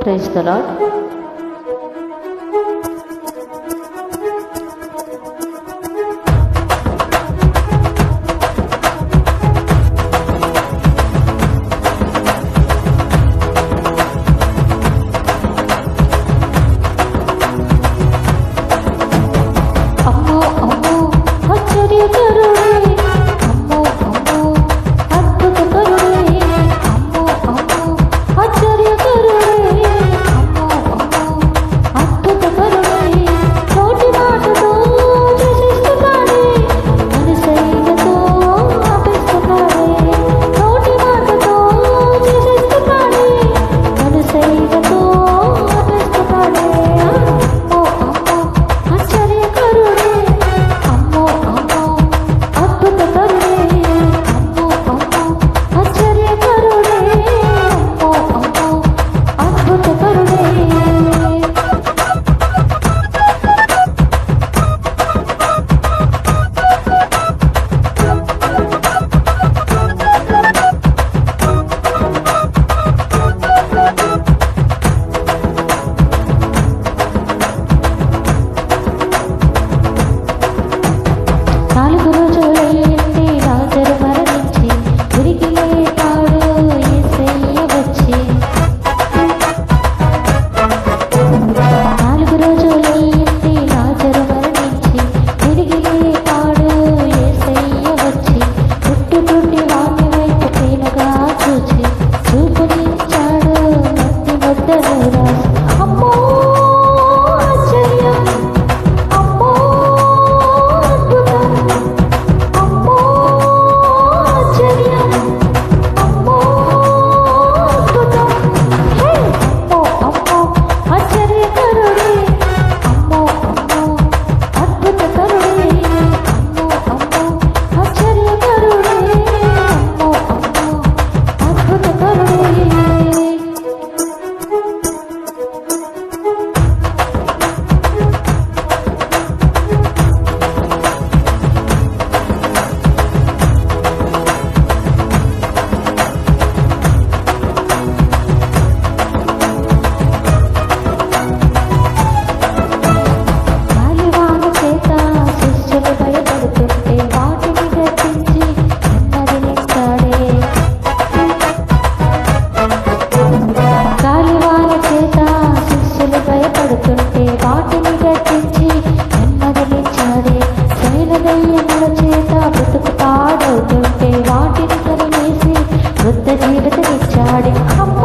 Praise the lord. అమ్మో అమ్మో ఆశ్చర్యకరుడే, అమ్మో అమ్మో అద్భుతకరుడే, అమ్మో అమ్మో ఆశ్చర్యకరుడే, అమ్మో అమ్మో అద్భుతకరుడే. నోటి మాటతో చేసేస్తున్నాడే, మనసైనతో ఆపేస్తున్నాడే. నోటి మాటతో చేసేస్తున్నాడే, మనసైనతో ఆపేస్తున్నాడే. అమ్మో అమ్మో ఆశ్చర్యకరుడే, అమ్మో అమ్మో అద్భుతకరుడే, అమ్మో అమ్మో ఆశ్చర్యకరుడే, అమ్మో అమ్మో అద్భుతకరుడే. నాలుగు రోజులైంది లాజరు మరణించి, తిరిగి లేపాడు యేసయ్య వచ్చి. నాలుగు రోజులైంది లాజరు మరణించి, తిరిగి లేపాడు యేసయ్య వచ్చి. పుట్టుకుండి వాని వైపు ప్రేమగా చూచి, చూపునిచ్చాడు మట్టి ముద్దను రాసి. అమ్మో ఆశ్చర్యం, అమ్మో అద్భుతం, అమ్మో ఆశ్చర్యం, అమ్మో అద్భుతం. హే అమ్మో అమ్మో ఆశ్చర్యకరుడే, అమ్మో అమ్మో అద్భుతకరుడే, అమ్మో అమ్మో ఆశ్చర్యకరుడే, అమ్మో అమ్మో అద్భుతకరుడే. గాలివాన చేత శిష్యులు భయపడుతుంటే వాటిని గద్దించి నెమ్మదినిస్తాడే. గాలివాన చేత శిష్యులు భయపడుతుంటే వాటిని గద్దించి నెమ్మదినిచ్చాడే. శైలదయ్యముల చేత బ్రతుకు పాడవుతుంటే వాటిని కనివేసి వృద్ధ జీవితమిచ్చాడే. అమ్మో